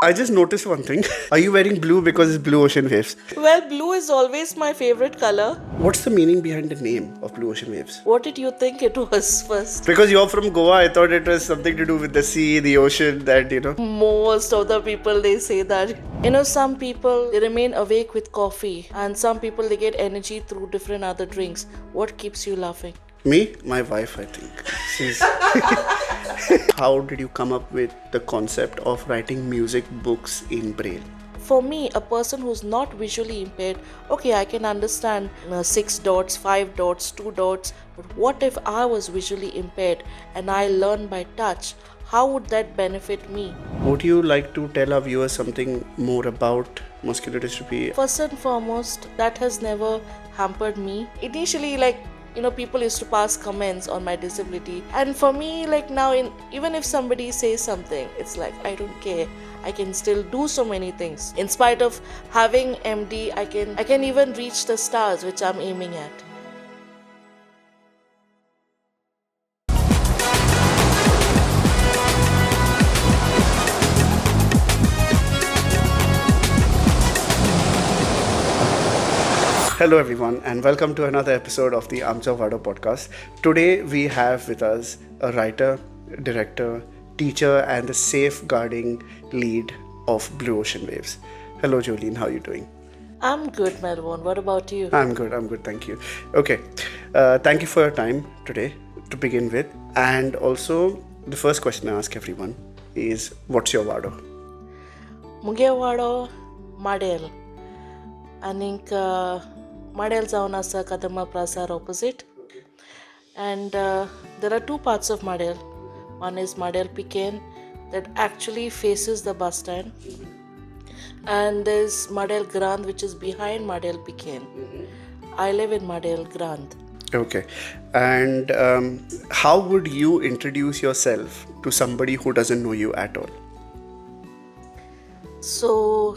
I just noticed one thing. Are you wearing blue because it's blue ocean waves? Well, blue is always my favorite color. What's the meaning behind the name of blue ocean waves? What did you think it was first? Because you're from Goa, I thought it was something to do with the sea, the ocean, that. Most of the people they say that. Some people they remain awake with coffee, and some people they get energy through different other drinks. What keeps you laughing? Me? My wife, I think. She's... How did you come up with the concept of writing music books in Braille? For me, a person who's not visually impaired, okay, I can understand 6 dots, 5 dots, 2 dots, but what if I was visually impaired and I learn by touch? How would that benefit me? Would you like to tell our viewers something more about muscular dystrophy? First and foremost, that has never hampered me. Initially, people used to pass comments on my disability, and for me, now, even if somebody says something, it's like I don't care. I can still do so many things. In spite of having MD, I can even reach the stars which I'm aiming at. Hello everyone and welcome to another episode of the Amcho Vaddo Podcast. Today we have with us a writer, director, teacher and the safeguarding lead of Blue Ocean Waves. Hello Jolene, how are you doing? I'm good, Melbourne. What about you? I'm good, thank you. Okay, thank you for your time today to begin with. And also the first question I ask everyone is, what's your Vaddo? Muge Vaddo Model. I think Model जाऊन असा Kadama Prasar opposite. And there are two parts of Model. One is Model Pecan that actually faces the bus stand. And there's Model Grand which is behind Model Pecan. I live in Model Grand. Okay. And how would you introduce yourself to somebody who doesn't know you at all? So,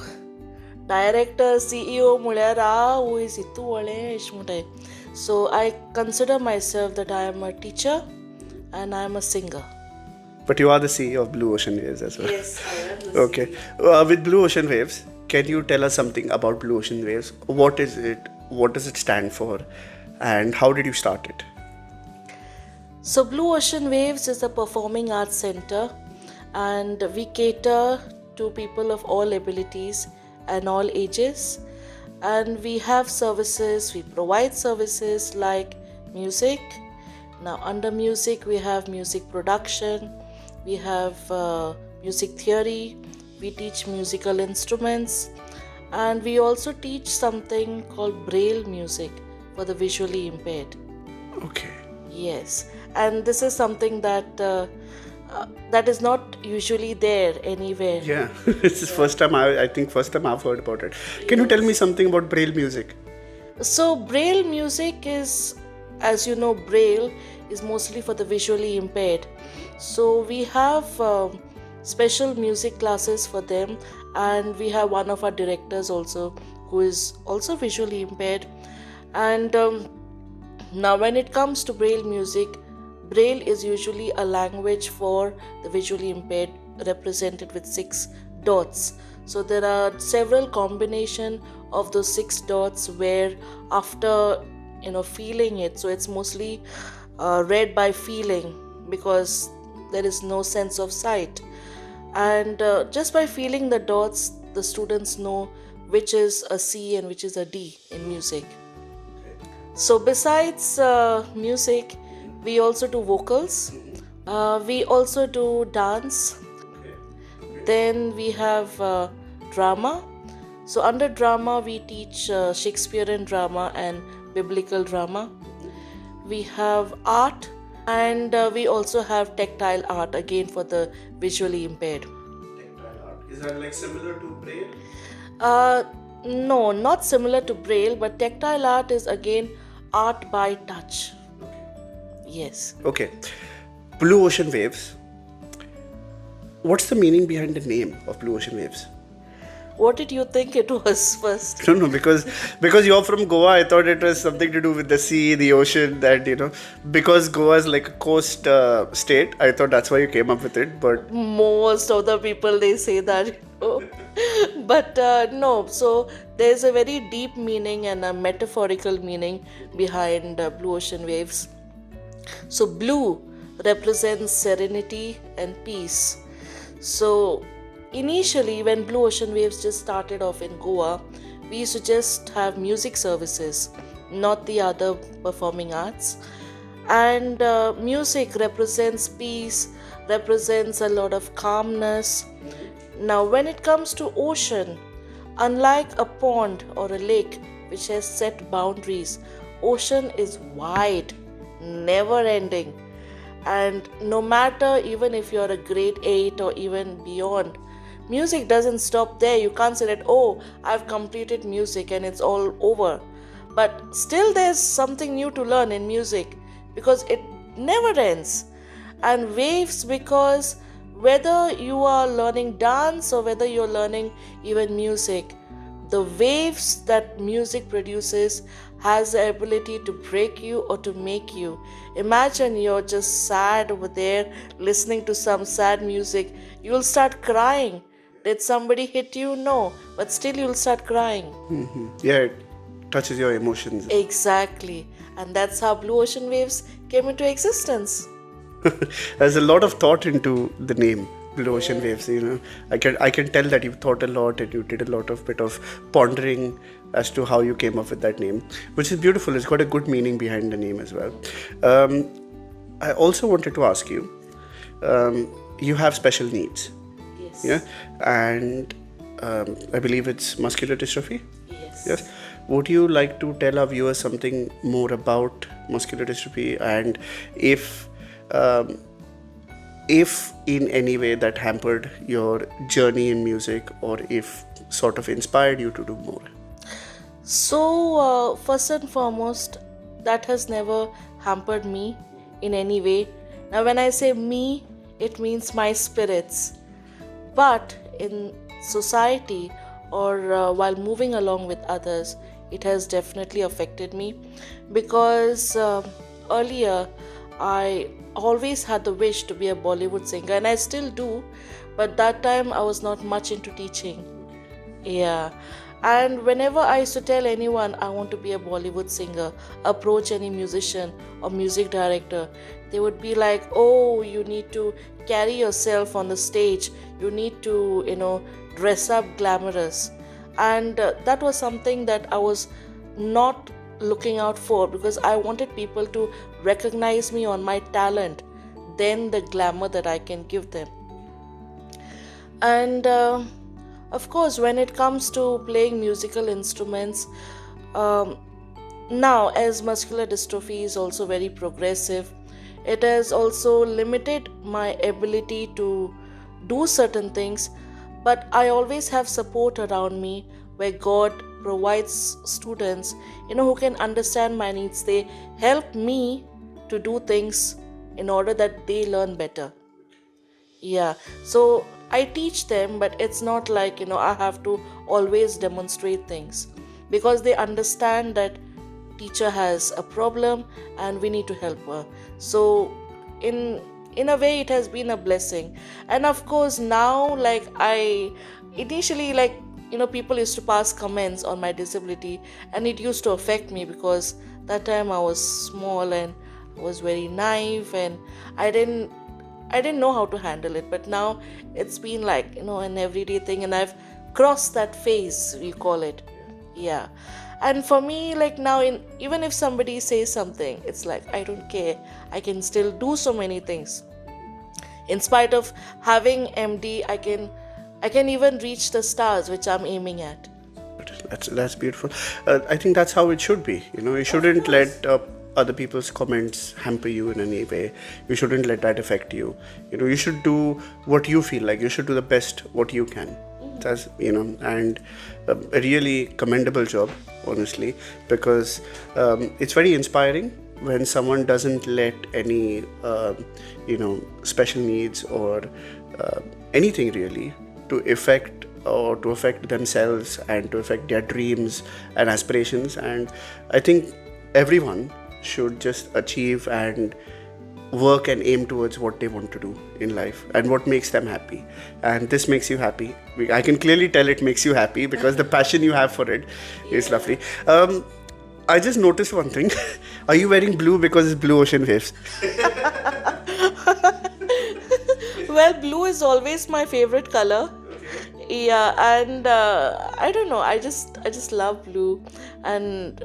director, CEO, who is itu. So, I consider myself that I am a teacher and I am a singer. But you are the CEO of Blue Ocean Waves as well. Yes, I am the Okay. With Blue Ocean Waves, can you tell us something about Blue Ocean Waves? What is it? What does it stand for? And how did you start it? So, Blue Ocean Waves is a performing arts center, and we cater to people of all abilities and all ages. And we have services, we provide services like music. Now, under music, we have music production, we have music theory, we teach musical instruments, and we also teach something called Braille music for the visually impaired. Okay. Yes, and this is something that that is not usually there anywhere. Yeah, it's the first time I think first time I've heard about it. Can you tell me something about Braille music? So Braille music is, as you know, Braille is mostly for the visually impaired. So we have special music classes for them, and we have one of our directors also who is also visually impaired. And now when it comes to Braille music, Braille is usually a language for the visually impaired, represented with 6 dots. So there are several combinations of those 6 dots where after feeling it, so it's mostly read by feeling because there is no sense of sight. And just by feeling the dots, the students know which is a C and which is a D in music. So besides music, we also do vocals, we also do dance, then we have drama. So under drama, we teach Shakespearean drama and biblical drama. We have art, and we also have tactile art, again for the visually impaired. Tactile art. Is that like similar to Braille? No, not similar to Braille, but tactile art is again art by touch. Yes. Okay. Blue Ocean Waves. What's the meaning behind the name of Blue Ocean Waves? What did you think it was first? No, because you're from Goa, I thought it was something to do with the sea, the ocean, that because Goa is like a coast state. I thought that's why you came up with it, but Most of the people they say that, but no. So there's a very deep meaning and a metaphorical meaning behind blue ocean waves. So blue represents serenity and peace. So initially, when Blue Ocean Waves just started off in Goa, we used to just have music services, not the other performing arts. And music represents peace, represents a lot of calmness. Now, when it comes to ocean, unlike a pond or a lake which has set boundaries, ocean is wide, never ending. And no matter, even if you're a grade 8 or even beyond, music doesn't stop there. You can't say that, oh, I've completed music and it's all over. But still, there's something new to learn in music because it never ends. And waves, because whether you are learning dance or whether you're learning even music, the waves that music produces has the ability to break you or to make you. Imagine you're just sad over there listening to some sad music. You'll start crying. Did somebody hit you? No. But still you'll start crying. yeah, it touches your emotions. Exactly. And that's how Blue Ocean Waves came into existence. There's a lot of thought into the name Blue Ocean Waves. I can tell that you thought a lot and you did a lot of bit of pondering as to how you came up with that name, which is beautiful. It's got a good meaning behind the name as well. I also wanted to ask you, you have special needs, Yes. yeah, and I believe it's muscular dystrophy. Yes. Yes. Would you like to tell our viewers something more about muscular dystrophy, and if in any way that hampered your journey in music, or if sort of inspired you to do more? So, first and foremost, that has never hampered me in any way. Now, when I say me, it means my spirits. But in society or while moving along with others, it has definitely affected me because earlier I always had the wish to be a Bollywood singer, and I still do, but that time I was not much into teaching. Yeah. And whenever I used to tell anyone I want to be a Bollywood singer, approach any musician or music director, they would be like, oh, you need to carry yourself on the stage. You need to, dress up glamorous. And that was something that I was not looking out for because I wanted people to recognize me on my talent, then the glamour that I can give them. And of course, when it comes to playing musical instruments, um, now as muscular dystrophy is also very progressive, it has also limited my ability to do certain things, but I always have support around me where God provides students, who can understand my needs. They help me to do things in order that they learn better. Yeah, so I teach them, but it's not like, I have to always demonstrate things because they understand that teacher has a problem and we need to help her. So in a way it has been a blessing. And of course now, like, I initially, like, people used to pass comments on my disability, and it used to affect me because that time I was small and I was very naive, and I didn't know how to handle it. But now it's been like, an everyday thing, and I've crossed that phase, we call it. Yeah. And for me, like, now, even if somebody says something, it's like I don't care. I can still do so many things. In spite of having MD, I can even reach the stars which I'm aiming at. That's beautiful. I think that's how it should be. You shouldn't let other people's comments hamper you in any way. You shouldn't let that affect you. You should do what you feel like. You should do the best what you can. That's and a really commendable job, honestly, because it's very inspiring when someone doesn't let any special needs or anything really to affect or to affect themselves and to affect their dreams and aspirations. And I think everyone should just achieve and work and aim towards what they want to do in life and what makes them happy. And this makes you happy. I can clearly tell it makes you happy because the passion you have for it is lovely. I just noticed one thing. Are you wearing blue because it's blue ocean waves? Well, blue is always my favorite color. Yeah, and I don't know. I just love blue, and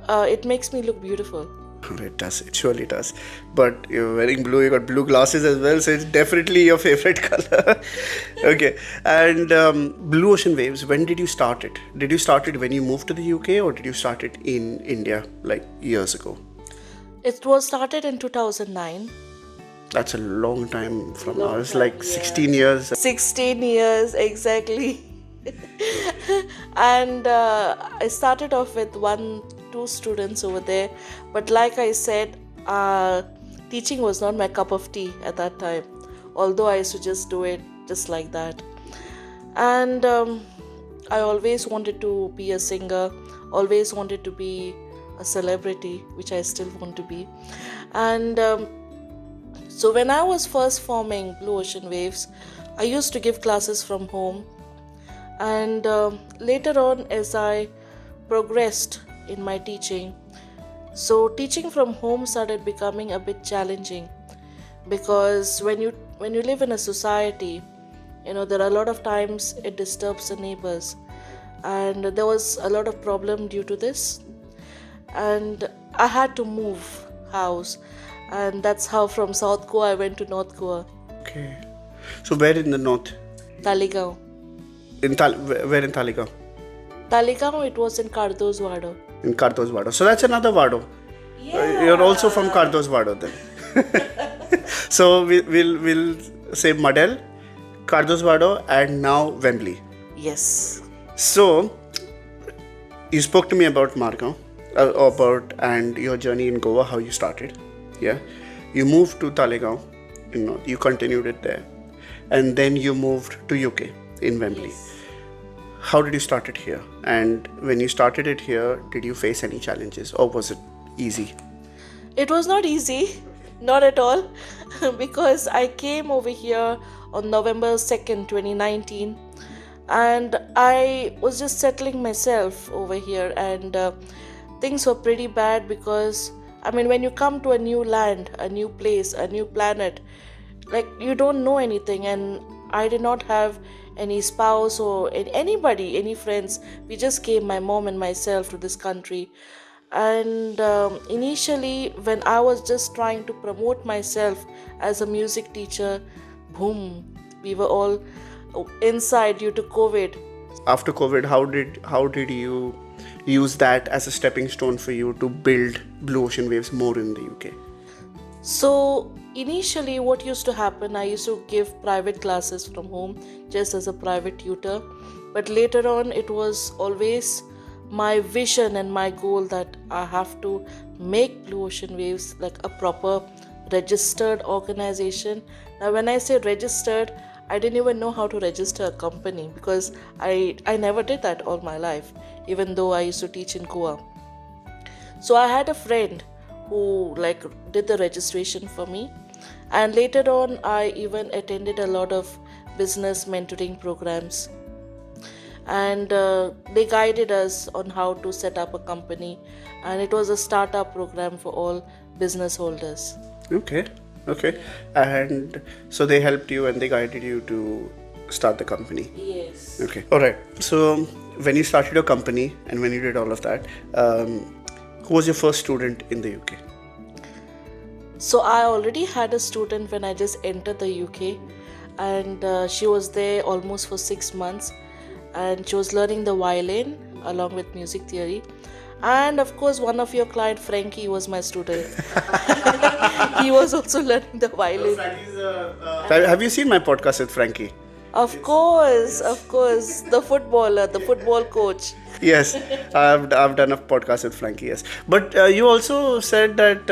it makes me look beautiful. It does. It surely does. But you're wearing blue. You got blue glasses as well, so it's definitely your favorite color. Okay. And blue ocean waves. When did you start it? Did you start it when you moved to the UK, or did you start it in India like years ago? It was started in 2009. That's a long time from now. It's time, like 16 years. 16 years exactly. And I started off with 2 students over there, but like I said, teaching was not my cup of tea at that time, although I used to just do it just like that. And I always wanted to be a singer, always wanted to be a celebrity, which I still want to be. And so when I was first forming Blue Ocean Waves, I used to give classes from home. And later on, as I progressed in my teaching, so teaching from home started becoming a bit challenging, because when you live in a society, there are a lot of times it disturbs the neighbors, and there was a lot of problem due to this, and I had to move house, and that's how from South Goa I went to North Goa. Okay. So where in the north? Talegaon. Where in Talegaon? Talegaon, it was in Cardozo Vaddo. In Cardozo Vaddo. So that's another Vaddo. Yeah. You're also from Cardozo Vaddo then. So we'll say Madel, Cardozo Vaddo, and now Wembley. Yes. So you spoke to me about Margao, and your journey in Goa, how you started. Yeah. You moved to Talegaon, you continued it there, and then you moved to UK in Wembley. Yes. How did you start it here? And when you started it here, did you face any challenges, or was it easy? It was not easy, not at all, because I came over here on November 2nd, 2019, and I was just settling myself over here, and things were pretty bad because, when you come to a new land, a new place, a new planet, like you don't know anything, and I did not have any spouse or anybody, any friends. We just came, my mom and myself, to this country. And initially, when I was just trying to promote myself as a music teacher, boom, we were all inside due to COVID. After COVID, how did you use that as a stepping stone for you to build Blue Ocean Waves more in the UK? So initially what used to happen, I used to give private classes from home just as a private tutor. But later on, it was always my vision and my goal that I have to make Blue Ocean Waves like a proper registered organization. Now when I say registered, I didn't even know how to register a company, because I never did that all my life, even though I used to teach in Goa. So I had a friend who did the registration for me, and later on I even attended a lot of business mentoring programs, and they guided us on how to set up a company, and it was a startup program for all business holders. Okay. And so they helped you and they guided you to start the company. Yes. Okay. All right. So when you started your company and when you did all of that, who was your first student in the UK? So I already had a student when I just entered the UK, and she was there almost for 6 months, and she was learning the violin along with music theory. And of course, one of your client, Frankie, was my student. He was also learning the violin. Have you seen my podcast with Frankie? Of course, the footballer, the football coach. Yes, I've done a podcast with Frankie, yes. But you also said that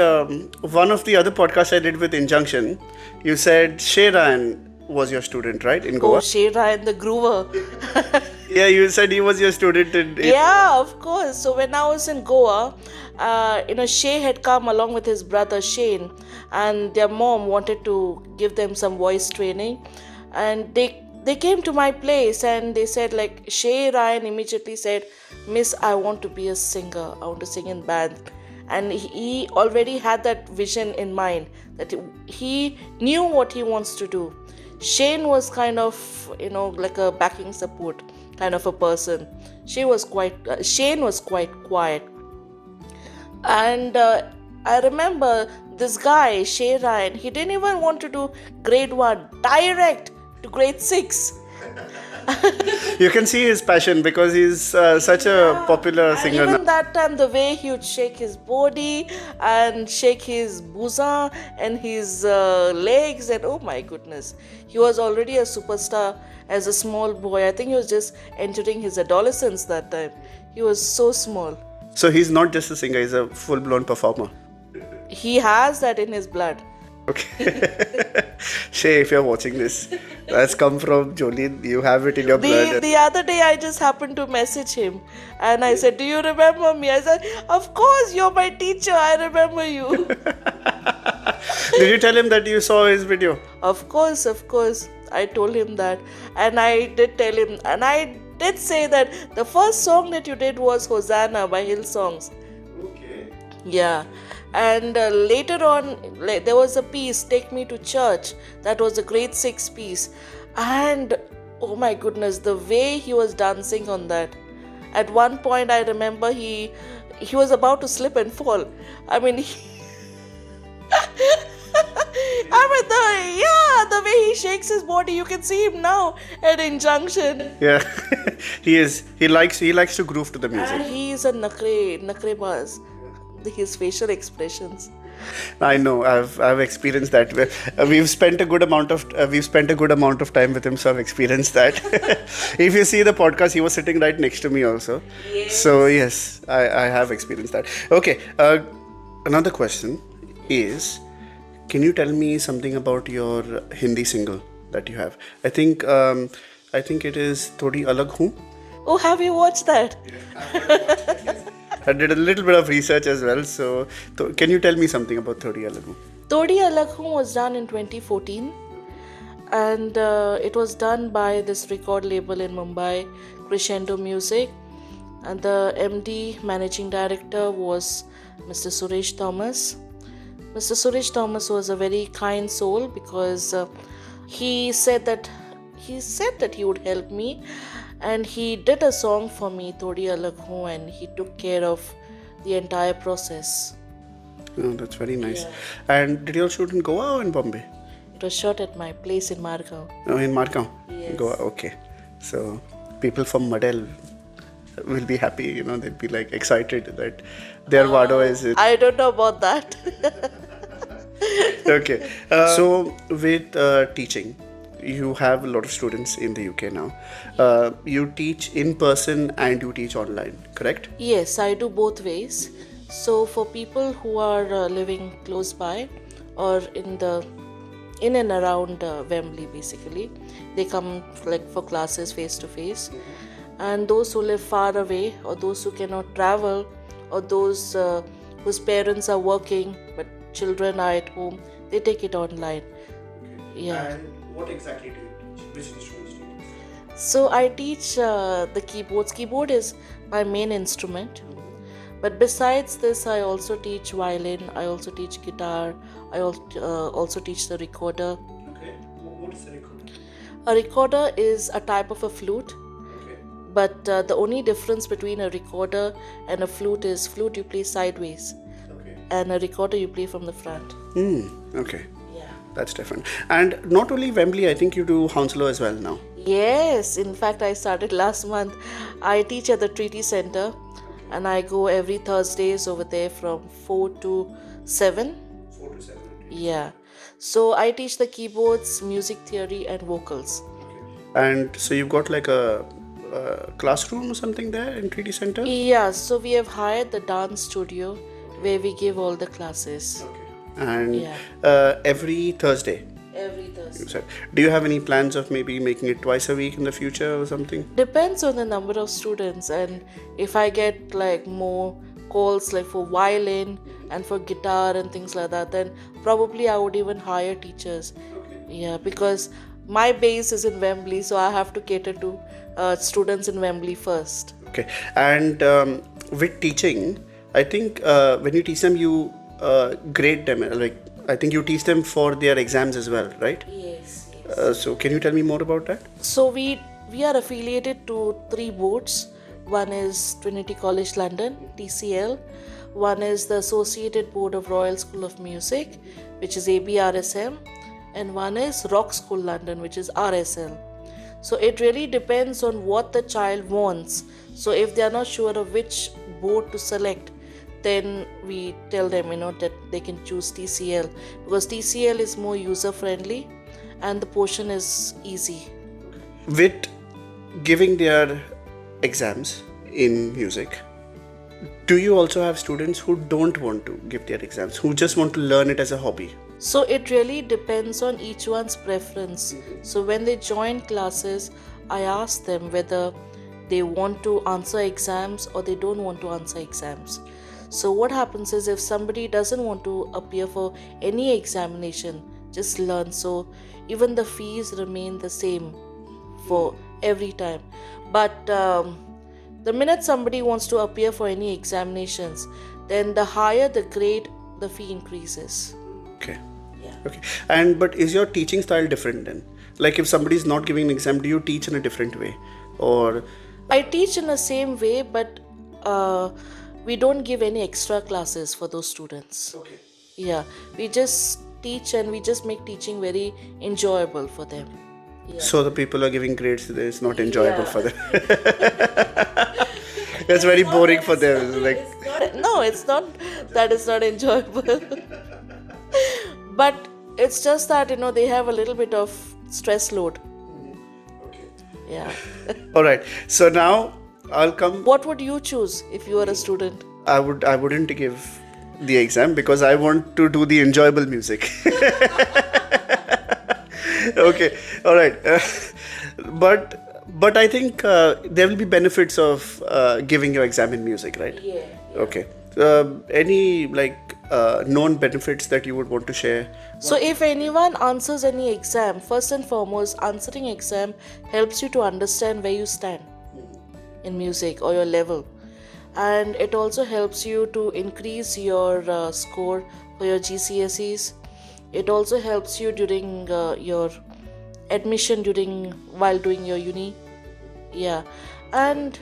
one of the other podcasts I did with Injunction, you said Shera and was your student, right, in Oh, Goa? Shay Ryan the Groover. Yeah, you said he was your student in Yeah, of course. So when I was in Goa, Shay had come along with his brother Shane, and their mom wanted to give them some voice training, and they came to my place and they said like Shay Ryan immediately said, "Miss, I want to be a singer. I want to sing in band." And he already had that vision in mind that he knew what he wants to do. Shane was kind of, like a backing support kind of a person. Shane was quite quiet. And I remember this guy, Shay Ryan, he didn't even want to do grade 1, direct to grade 6. You can see his passion because he's such a popular singer now. Even that time, the way he would shake his body and shake his bosom and his legs, and oh my goodness, he was already a superstar as a small boy. I think he was just entering his adolescence that time. He was so small. So he's not just a singer, he's a full-blown performer. He has that in his blood. Okay. Shay, if you're watching this, that's come from Jolene. You have it in your blood. The other day, I just happened to message him and I said, "Do you remember me?" I said, "Of course, you're my teacher. I remember you." Did you tell him that you saw his video? Of course. I told him that. And I did tell him, and I did say that the first song that you did was Hosanna by Hillsongs. Okay. Yeah. And later on, there was a piece, Take Me to Church. That was a grade 6 piece. And oh my goodness, the way he was dancing on that. At one point, I remember he was about to slip and fall. I mean, the way he shakes his body, you can see him now at Injunction. Yeah. He likes to groove to the music. And he is a nakre baz. His facial expressions. I know. I've experienced that. We've spent a good amount of time with him, so I've experienced that. If you see the podcast, he was sitting right next to me also. Yes. So yes, I have experienced that. Okay. Another question is, can you tell me something about your Hindi single that you have? I think it is Thodi Alag Hoon. Oh, have you watched that? I did a little bit of research as well. So can you tell me something about Thodi Alag Hoon? Todi Alag Hoon was done in 2014, and it was done by this record label in Mumbai, Crescendo Music, and the MD, managing director, was Mr. Suresh Thomas. Mr. Suresh Thomas was a very kind soul because he said that he would help me, and he did a song for me, Thodi Alag Hoon, and he took care of the entire process. Oh, that's very nice. Yeah. And did you all shoot in Goa or in Bombay? It was shot at my place in Margao. Oh, in Margao? Yes. Goa, okay. So people from Madel will be happy, they'll be like excited that their Vaddo is in. I don't know about that. Okay. So with teaching, you have a lot of students in the UK now. You teach in person and you teach online, correct? Yes, I do both ways. So for people who are living close by or in and around Wembley, basically, they come for classes face to face. And those who live far away, or those who cannot travel, or those whose parents are working but children are at home, they take it online. Okay. Yeah. And what exactly do you teach? Which instruments do you teach? So I teach the keyboards. Keyboard is my main instrument. But besides this, I also teach violin, I also teach guitar, I also teach the recorder. Okay. What is the recorder? A recorder is a type of a flute. Okay. But the only difference between a recorder and a flute is flute you play sideways. Okay. And a recorder you play from the front. Okay. Yeah. That's different. And not only Wembley, I think you do Hounslow as well now. Yes, in fact, I started last month. I teach at the Treaty Center, and I go every Thursdays over there from 4 to 7. 4 to 7. Yeah. So I teach the keyboards, music theory, and vocals. Okay. And so you've got like a classroom or something there in Treaty Center? Yeah, so we have hired the dance studio where we give all the classes. Okay. And Yeah. every Thursday? Every You Thursday. said. Do you have any plans of maybe making it twice a week in the future or something? Depends on the number of students, and if I get like more calls like for violin and for guitar and things like that, then probably I would even hire teachers. Yeah, because my base is in Wembley, so I have to cater to students in Wembley first. Okay. And with teaching, I think when you teach them, you grade them. Like, I think you teach them for their exams as well, right? Yes. So can you tell me more about that? So we are affiliated to 3 boards. One is Trinity College London, TCL. One is the Associated Board of Royal School of Music, which is ABRSM. And one is Rock School London, which is RSL. So it really depends on what the child wants. So if they are not sure of which board to select, then we tell them, that they can choose TCL, because TCL is more user friendly and the portion is easy. With giving their exams in music, do you also have students who don't want to give their exams, who just want to learn it as a hobby? So it really depends on each one's preference. So when they join classes, I ask them whether they want to answer exams or they don't want to answer exams. So what happens is, if somebody doesn't want to appear for any examination, just learn, so even the fees remain the same for every time. But the minute somebody wants to appear for any examinations, then the higher the grade, the fee increases. Okay. Yeah. Okay. And but is your teaching style different then? Like, if somebody is not giving an exam, do you teach in a different way? Or I teach in the same way, but we don't give any extra classes for those students. okay. Yeah, we just teach and we just make teaching very enjoyable for them. Yeah. So the people are giving grades, it's not enjoyable Yeah. for them. It's very boring for them. It's like, No, it's not that it's not enjoyable. But it's just that, they have a little bit of stress load. Yeah. all right. So now I'll come. What would you choose if you were a student? I wouldn't give the exam because I want to do the enjoyable music. Okay. All right. But I think there will be benefits of giving your exam in music, right? Yeah. Okay. Any known benefits that you would want to share? So if anyone answers any exam, first and foremost, answering exam helps you to understand where you stand in music or your level. And it also helps you to increase your score for your GCSEs. It also helps you during your admission while doing your uni. Yeah. And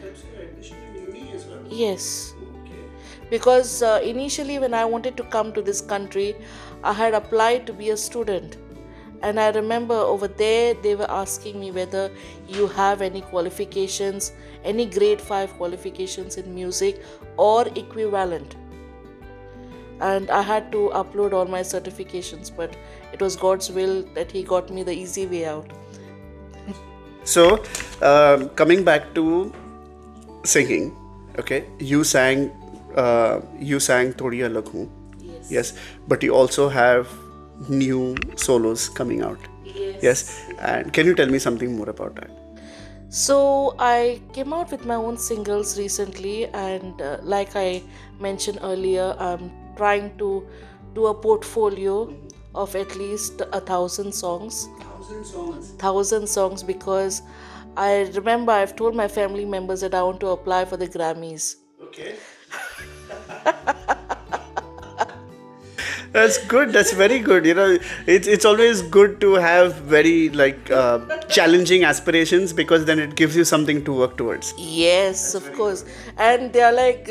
yes. Because initially when I wanted to come to this country, I had applied to be a student. And I remember over there, they were asking me whether you have any qualifications, any grade 5 qualifications in music or equivalent. And I had to upload all my certifications, but it was God's will that He got me the easy way out. So, coming back to singing, okay, you sang Thodi Alag Hoon. Yes, but you also have new solos coming out. Yes, and can you tell me something more about that? So I came out with my own singles recently, and like I mentioned earlier, I'm trying to do a portfolio of at least 1,000 songs. 1,000 songs, because I remember I've told my family members that I want to apply for the Grammys. Okay. That's good. That's very good. It's always good to have very challenging aspirations, because then it gives you something to work towards. Yes, of course. And they are like,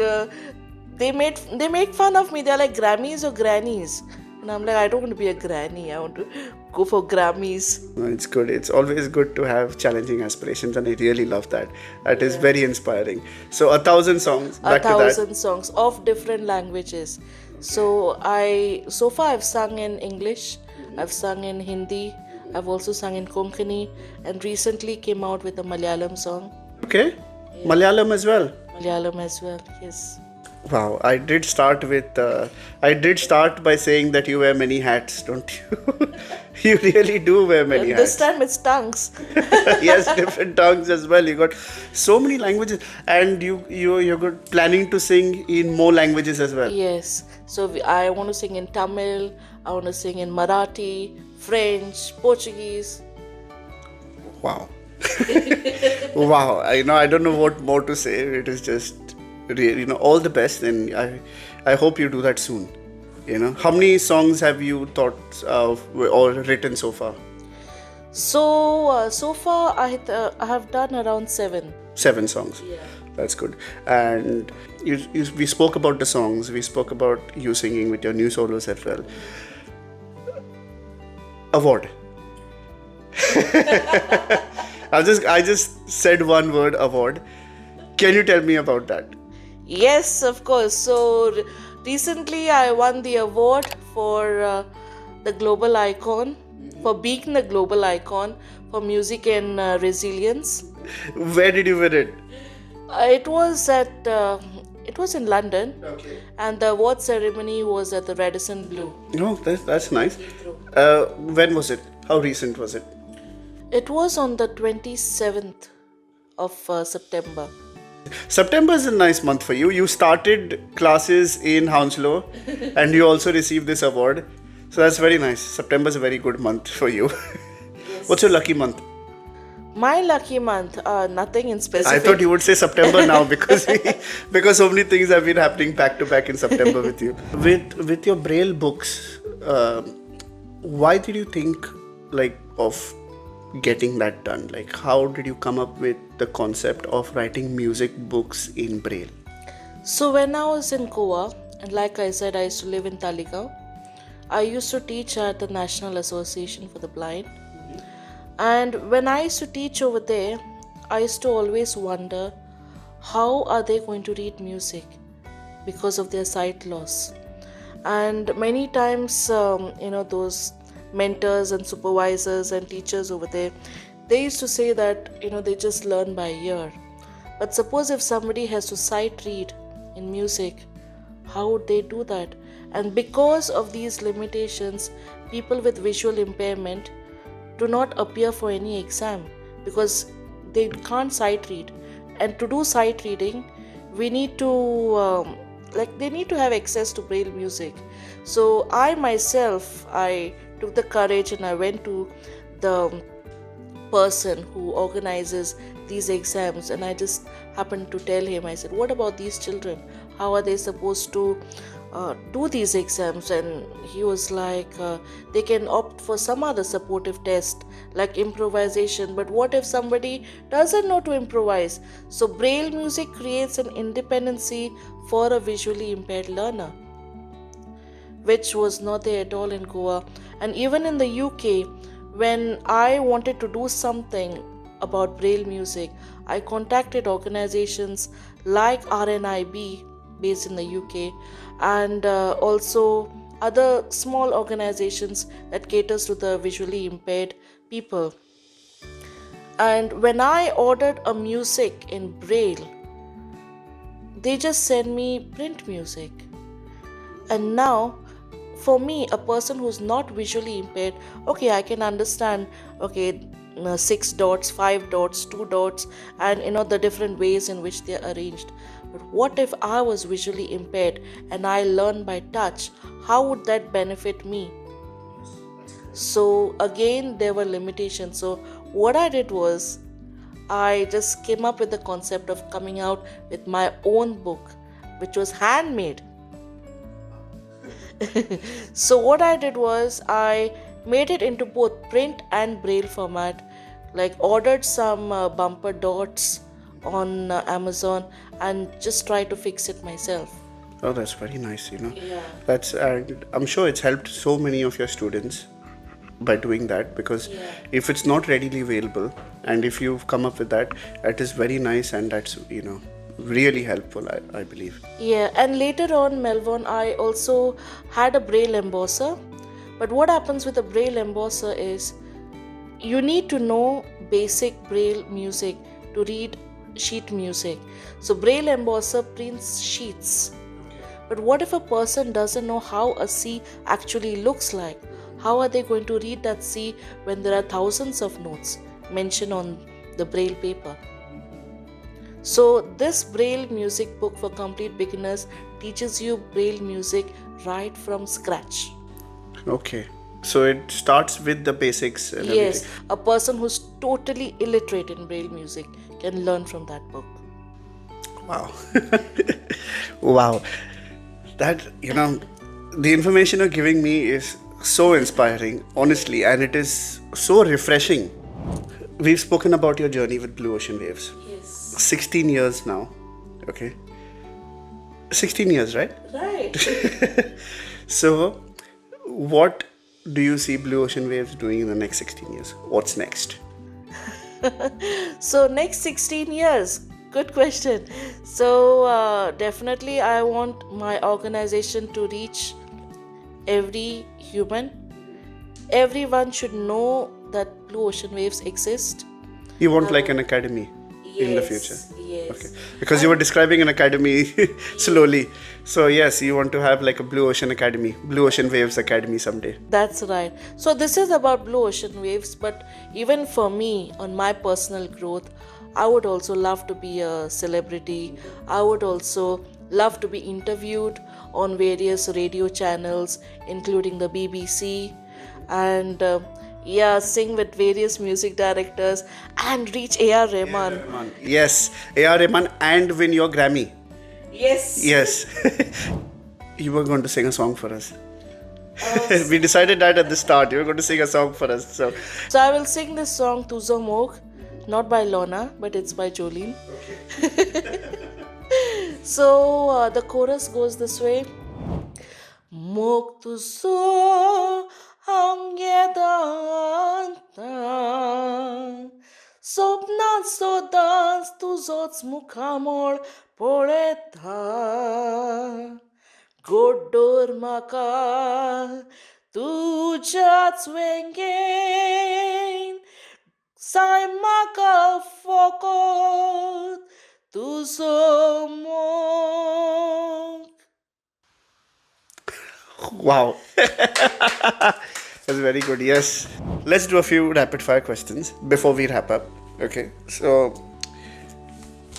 they make fun of me. They're like, Grammys or grannies? And I'm like, I don't want to be a granny. I want to go for Grammys. No, it's good. It's always good to have challenging aspirations, and I really love that. That is very inspiring. So 1,000 songs. Back to that. 1,000 songs of different languages. So far I've sung in English, I've sung in Hindi, I've also sung in Konkani, and recently came out with a Malayalam song. Okay. Malayalam as well. Malayalam as well, yes. Wow, I did start by saying that you wear many hats, don't you? You really do wear many This hats. time it's tongues. Yes, different tongues as well. You got so many languages, and you're good planning to sing in more languages as well. Yes. So I want to sing in Tamil, I want to sing in Marathi, French, Portuguese. Wow. Wow. I don't know what more to say. It is just really, all the best, and I hope you do that soon. How many songs have you thought of or written so far? So far I have done around 7. 7 songs. Yeah. That's good. And we spoke about the songs. We spoke about you singing with your new solos as well. Award. I just said one word, award. Can you tell me about that? Yes, of course. So recently I won the award for the global icon, for being the global icon for music and resilience. Where did you win it? It was in London, Okay. and the award ceremony was at the Radisson Blu. No, that's nice. When was it? How recent was it? It was on the 27th of September. September is a nice month for you. You started classes in Hounslow and you also received this award. So that's very nice. September is a very good month for you. What's your lucky month? My lucky month, nothing in I specific. thought you would say September now because because so many things have been happening back to back in September with you. With your Braille books, why did you think of getting that done? Like, how did you come up with the concept of writing music books in Braille? So when I was in Goa, and like I said, I used to live in Taligaon, I used to teach at the National Association for the Blind. And when I used to teach over there, I used to always wonder, how are they going to read music because of their sight loss? And many times, those mentors and supervisors and teachers over there, they used to say that, they just learn by ear. But suppose if somebody has to sight read in music, how would they do that? And because of these limitations, people with visual impairment do not appear for any exam because they can't sight read. And to do sight reading, we need to they need to have access to Braille music. So I took the courage and I went to the person who organizes these exams, and I just happened to tell him, I said, what about these children? How are they supposed to do these exams? And he was like, they can opt for some other supportive test like improvisation, but what if somebody doesn't know to improvise? So Braille music creates an independency for a visually impaired learner, which was not there at all in Goa. And even in the UK, when I wanted to do something about Braille music, I contacted organizations like RNIB based in the UK, and also other small organizations that caters to the visually impaired people. And when I ordered a music in Braille, they just send me print music. And now, for me, a person who's not visually impaired, okay, I can understand, okay, 6 dots, 5 dots, 2 dots, and the different ways in which they are arranged. But what if I was visually impaired and I learn by touch? How would that benefit me? So again, there were limitations. So what I did was, I just came up with the concept of coming out with my own book, which was handmade. So what I did was, I made it into both print and Braille format, like ordered some bumper dots on Amazon and just try to fix it myself. Oh, that's very nice, Yeah. And I'm sure it's helped so many of your students by doing that, because if it's not readily available and if you've come up with that, it is very nice, and that's, really helpful, I believe. Yeah, and later on, Melbourne, I also had a Braille embosser. But what happens with a Braille embosser is, you need to know basic Braille music to read sheet music. So Braille embosser prints sheets But what if a person doesn't know how a C actually looks like? How are they going to read that C when there are thousands of notes mentioned on the Braille paper? So, this Braille music book for complete beginners teaches you Braille music right from scratch. Okay. So it starts with the basics and Yes, everything. a person who's totally illiterate in Braille music can learn from that book. Wow. Wow. That, the information you're giving me is so inspiring, honestly, and it is so refreshing. We've spoken about your journey with Blue Ocean Waves. Yes. 16 years now. Okay. 16 years, right? Right. So, what do you see Blue Ocean Waves doing in the next 16 years? What's next? So, next 16 years. Good question. So, definitely, I want my organization to reach every human. Everyone should know that Blue Ocean Waves exist. You want like an academy in the future? Yes. Okay. Because you were describing an academy slowly. So, yes, you want to have like a Blue Ocean Academy, Blue Ocean Waves Academy someday. That's right. So, this is about Blue Ocean Waves, but even for me, on my personal growth, I would also love to be a celebrity. I would also love to be interviewed on various radio channels, including the BBC, and sing with various music directors and reach A.R. Rahman. Yes, A.R. Rahman and win your Grammy. Yes. Yes. You were going to sing a song for us. We decided that at the start. You were going to sing a song for us. So I will sing this song Tuzo Mok, not by Lorna, but it's by Jolene. So the chorus goes this way. Mok tuzo hangedanta Sopna sodans tuzots mukamol poleta Godor maka tujats wengen Sai maka fokot tuzo mok. wow. That's very good. Yes. Let's do a few rapid fire questions before we wrap up. Okay. So,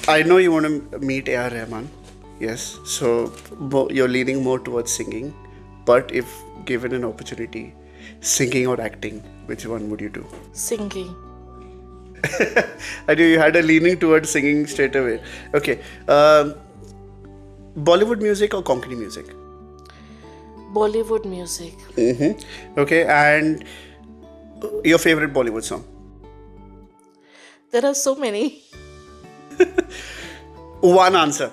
I know you want to meet A.R. Rahman. Yes. So, you're leaning more towards singing. But if given an opportunity, singing or acting, which one would you do? Singing. I knew you had a leaning towards singing straight away. Okay. Bollywood music or Konkani music? Bollywood music. Okay. And your favorite Bollywood song? There are so many. One answer.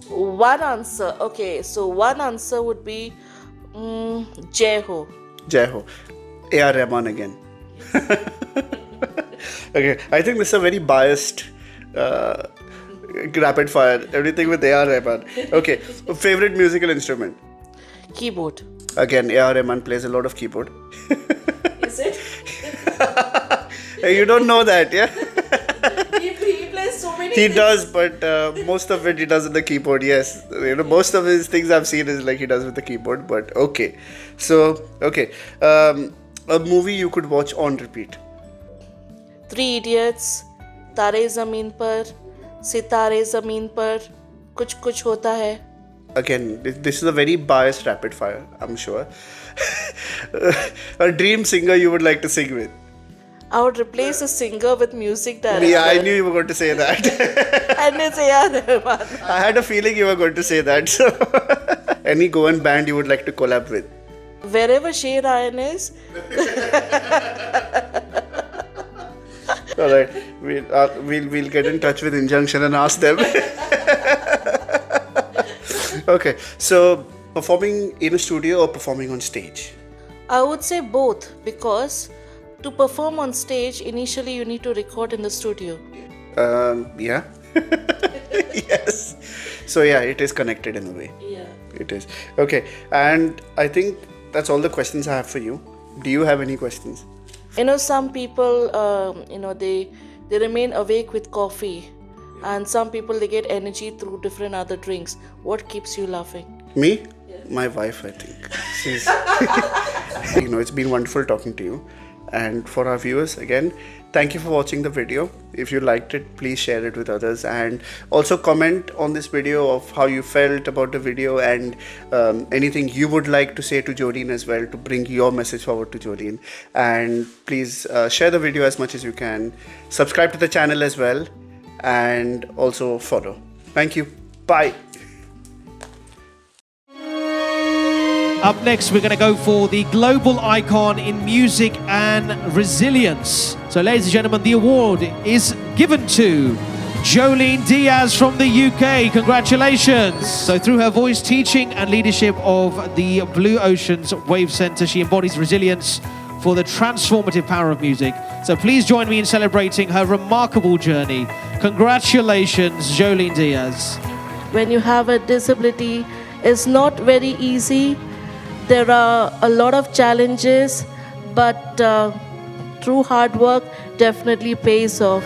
One answer. Okay, so one answer would be Jai Ho. Jai Ho. A.R. Rahman again. Okay, I think this is a very biased rapid fire. Everything with A.R. Rahman. Okay, favorite musical instrument? Keyboard. Again, A.R. Rahman plays a lot of keyboard. Is it? You don't know that, yeah? He plays so many He things. does, but most of it he does with the keyboard, yes. Most of his things I've seen is like he does with the keyboard, but okay. So, okay. A movie you could watch on repeat. 3 Idiots, तारे ज़मीन पर, सितारे ज़मीन पर, कुछ कुछ होता है. Again, this is a very biased rapid fire, I'm sure. A dream singer you would like to sing with. I would replace a singer with music director. Yeah, I knew you were going to say that. And it's A.R. Rahman. I had a feeling you were going to say that. So, any Goan band you would like to collab with? Wherever Shay Ryan is, All right, we'll get in touch with Injunction and ask them. Okay, so performing in a studio or performing on stage? I would say both, because to perform on stage, initially you need to record in the studio. Yeah. Yes. So yeah, it is connected in a way. Yeah. It is. Okay, and I think that's all the questions I have for you. Do you have any questions? Some people, they remain awake with coffee, and some people they get energy through different other drinks. What keeps you laughing? Me? My wife, I think. She's, it's been wonderful talking to you. And for our viewers, again, thank you for watching the video. If you liked it, please share it with others. And also comment on this video of how you felt about the video and anything you would like to say to Jolene as well to bring your message forward to Jolene. And please share the video as much as you can. Subscribe to the channel as well. And also follow. Thank you. Bye. Up next, we're going to go for the global icon in music and resilience. So, ladies and gentlemen, the award is given to Jolene Diaz from the UK. Congratulations. So, through her voice, teaching and leadership of the Blue Oceans Wave Centre, she embodies resilience for the transformative power of music. So please join me in celebrating her remarkable journey. Congratulations, Jolene Diaz. When you have a disability, it's not very easy. There are a lot of challenges, but through hard work definitely pays off.